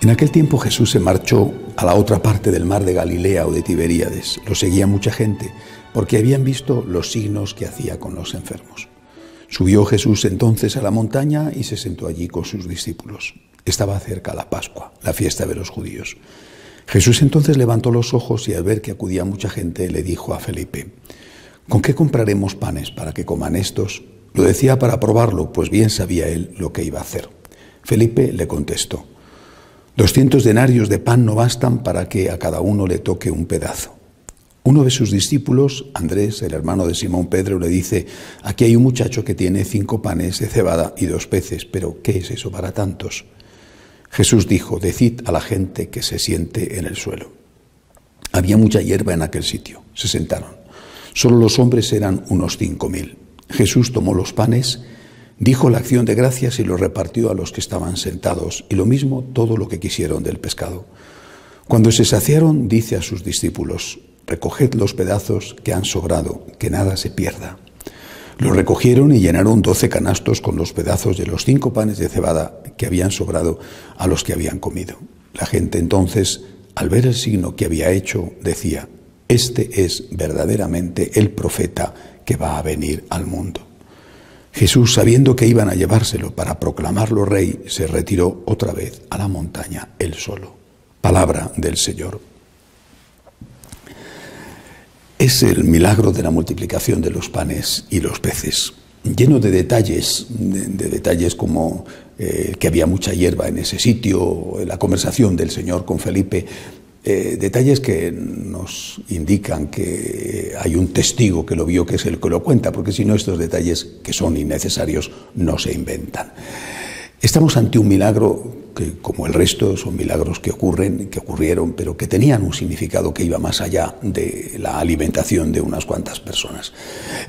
En aquel tiempo Jesús se marchó a la otra parte del mar de Galilea o de Tiberíades. Lo seguía mucha gente porque habían visto los signos que hacía con los enfermos. Subió Jesús entonces a la montaña y se sentó allí con sus discípulos. Estaba cerca la Pascua, la fiesta de los judíos. Jesús entonces levantó los ojos y al ver que acudía mucha gente le dijo a Felipe: ¿con qué compraremos panes para que coman estos? Lo decía para probarlo, pues bien sabía él lo que iba a hacer. Felipe le contestó: 200 denarios de pan no bastan para que a cada uno le toque un pedazo. Uno de sus discípulos, Andrés, el hermano de Simón Pedro, le dice: aquí hay un muchacho que tiene 5 panes de cebada y 2 peces, pero ¿qué es eso para tantos? Jesús dijo: decid a la gente que se siente en el suelo. Había mucha hierba en aquel sitio. Se sentaron. Solo los hombres eran unos 5.000. Jesús tomó los panes, dijo la acción de gracias y los repartió a los que estaban sentados, y lo mismo todo lo que quisieron del pescado. Cuando se saciaron, dice a sus discípulos: recoged los pedazos que han sobrado, que nada se pierda. Los recogieron y llenaron 12 canastos con los pedazos de los 5 panes de cebada que habían sobrado a los que habían comido. La gente entonces, al ver el signo que había hecho, decía: este es verdaderamente el profeta que va a venir al mundo. Jesús, sabiendo que iban a llevárselo para proclamarlo rey, se retiró otra vez a la montaña él solo. Palabra del Señor. Es el milagro de la multiplicación de los panes y los peces, lleno de detalles como que había mucha hierba en ese sitio, la conversación del Señor con Felipe, detalles que nos indican que hay un testigo que lo vio, que es el que lo cuenta, porque si no, estos detalles, que son innecesarios, no se inventan. Estamos ante un milagro que, como el resto, son milagros que ocurrieron, pero que tenían un significado que iba más allá de la alimentación de unas cuantas personas.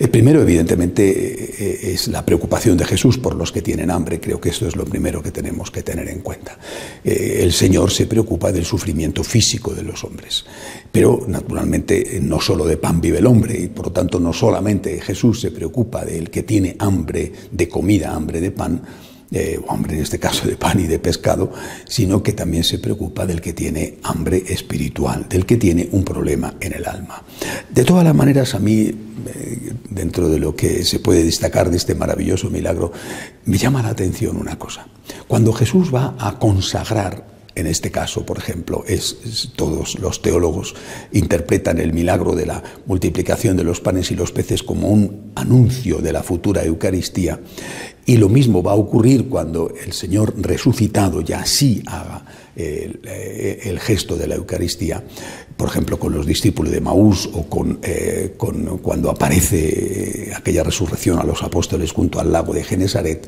El primero, evidentemente, es la preocupación de Jesús por los que tienen hambre. Creo que esto es lo primero que tenemos que tener en cuenta. El Señor se preocupa del sufrimiento físico de los hombres, pero, naturalmente, no solo de pan vive el hombre, y por lo tanto no solamente Jesús se preocupa del que tiene hambre de comida, hambre de pan, o hambre en este caso de pan y de pescado, sino que también se preocupa del que tiene hambre espiritual, del que tiene un problema en el alma. De todas las maneras, a mí, dentro de lo que se puede destacar de este maravilloso milagro, me llama la atención una cosa. Cuando Jesús va a consagrar, en este caso, por ejemplo, todos los teólogos interpretan el milagro de la multiplicación de los panes y los peces como un anuncio de la futura Eucaristía, y lo mismo va a ocurrir cuando el Señor resucitado ya sí haga el gesto de la Eucaristía, por ejemplo, con los discípulos de Maús o cuando aparece aquella resurrección a los apóstoles junto al lago de Genesaret.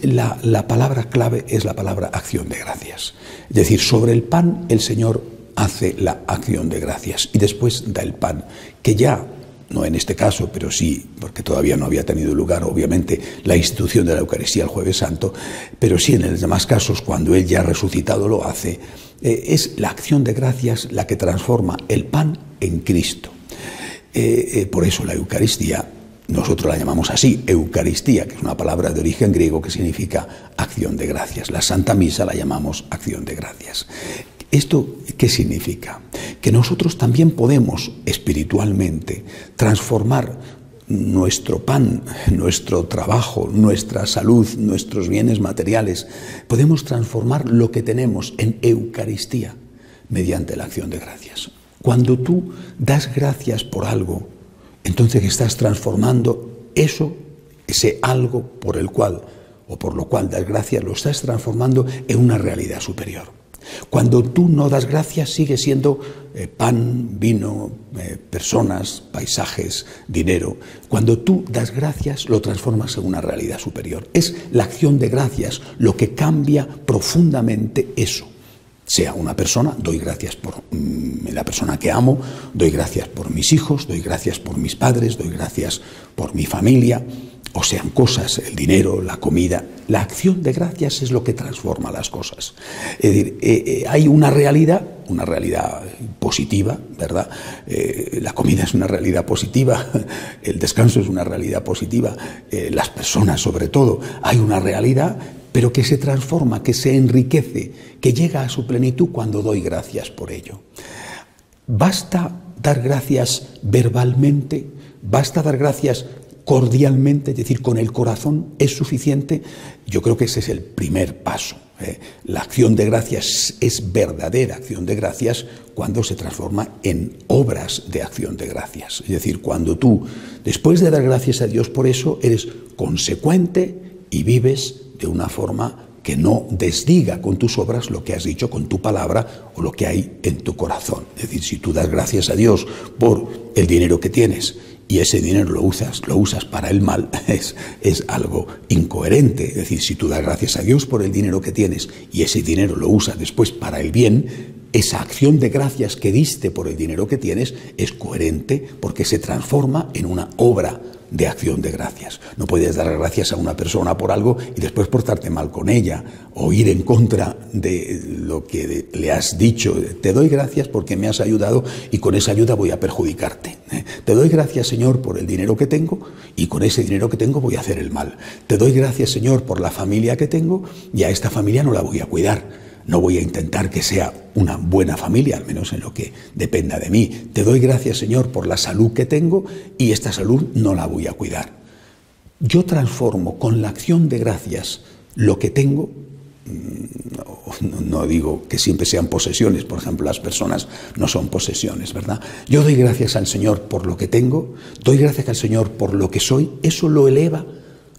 La palabra clave es la palabra acción de gracias. Es decir, sobre el pan el Señor hace la acción de gracias y después da el pan, que ya, no en este caso, pero sí, porque todavía no había tenido lugar, obviamente, la institución de la Eucaristía el Jueves Santo, pero sí en los demás casos, cuando Él ya resucitado lo hace, es la acción de gracias la que transforma el pan en Cristo. Por eso la Eucaristía, nosotros la llamamos así, Eucaristía, que es una palabra de origen griego que significa acción de gracias. La Santa Misa la llamamos acción de gracias. ¿Esto qué significa? Que nosotros también podemos espiritualmente transformar nuestro pan, nuestro trabajo, nuestra salud, nuestros bienes materiales. Podemos transformar lo que tenemos en Eucaristía mediante la acción de gracias. Cuando tú das gracias por algo, entonces estás transformando ese algo por el cual o por lo cual das gracias, lo estás transformando en una realidad superior. Cuando tú no das gracias, sigue siendo pan, vino, personas, paisajes, dinero. Cuando tú das gracias, lo transformas en una realidad superior. Es la acción de gracias lo que cambia profundamente eso. Sea una persona, doy gracias por la persona que amo, doy gracias por mis hijos, doy gracias por mis padres, doy gracias por mi familia, o sean cosas, el dinero, la comida. La acción de gracias es lo que transforma las cosas. Es decir, hay una realidad positiva, ¿verdad? La comida es una realidad positiva, el descanso es una realidad positiva, las personas sobre todo, hay una realidad pero que se transforma, que se enriquece, que llega a su plenitud cuando doy gracias por ello. Basta dar gracias verbalmente, basta dar gracias cordialmente, es decir, con el corazón, ¿es suficiente? Yo creo que ese es el primer paso. La acción de gracias es verdadera acción de gracias cuando se transforma en obras de acción de gracias. Es decir, cuando tú, después de dar gracias a Dios por eso, eres consecuente y vives de una forma que no desdiga con tus obras lo que has dicho con tu palabra o lo que hay en tu corazón. Es decir, si tú das gracias a Dios por el dinero que tienes y ese dinero lo usas para el mal, es algo incoherente. Es decir, si tú das gracias a Dios por el dinero que tienes y ese dinero lo usas después para el bien, esa acción de gracias que diste por el dinero que tienes es coherente porque se transforma en una obra de acción de gracias. No puedes dar gracias a una persona por algo y después portarte mal con ella o ir en contra de lo que le has dicho. Te doy gracias porque me has ayudado y con esa ayuda voy a perjudicarte. Te doy gracias, Señor, por el dinero que tengo y con ese dinero que tengo voy a hacer el mal. Te doy gracias, Señor, por la familia que tengo y a esta familia no la voy a cuidar. No voy a intentar que sea una buena familia, al menos en lo que dependa de mí. Te doy gracias, Señor, por la salud que tengo y esta salud no la voy a cuidar. Yo transformo con la acción de gracias lo que tengo. No digo que siempre sean posesiones, por ejemplo, las personas no son posesiones, ¿verdad? Yo doy gracias al Señor por lo que tengo, doy gracias al Señor por lo que soy, eso lo eleva,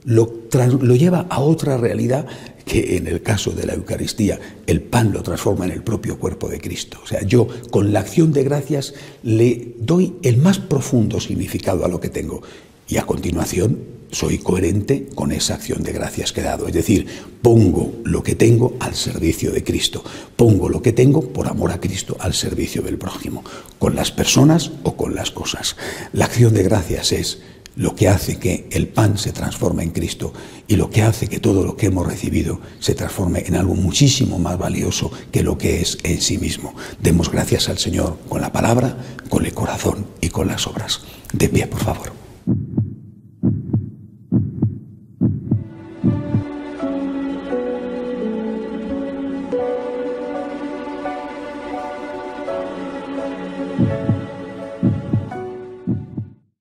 lo lleva a otra realidad que en el caso de la Eucaristía el pan lo transforma en el propio cuerpo de Cristo. O sea, yo con la acción de gracias le doy el más profundo significado a lo que tengo y a continuación soy coherente con esa acción de gracias que he dado. Es decir, pongo lo que tengo al servicio de Cristo. Pongo lo que tengo por amor a Cristo al servicio del prójimo, con las personas o con las cosas. La acción de gracias es lo que hace que el pan se transforme en Cristo y lo que hace que todo lo que hemos recibido se transforme en algo muchísimo más valioso que lo que es en sí mismo. Demos gracias al Señor con la palabra, con el corazón y con las obras. De pie, por favor.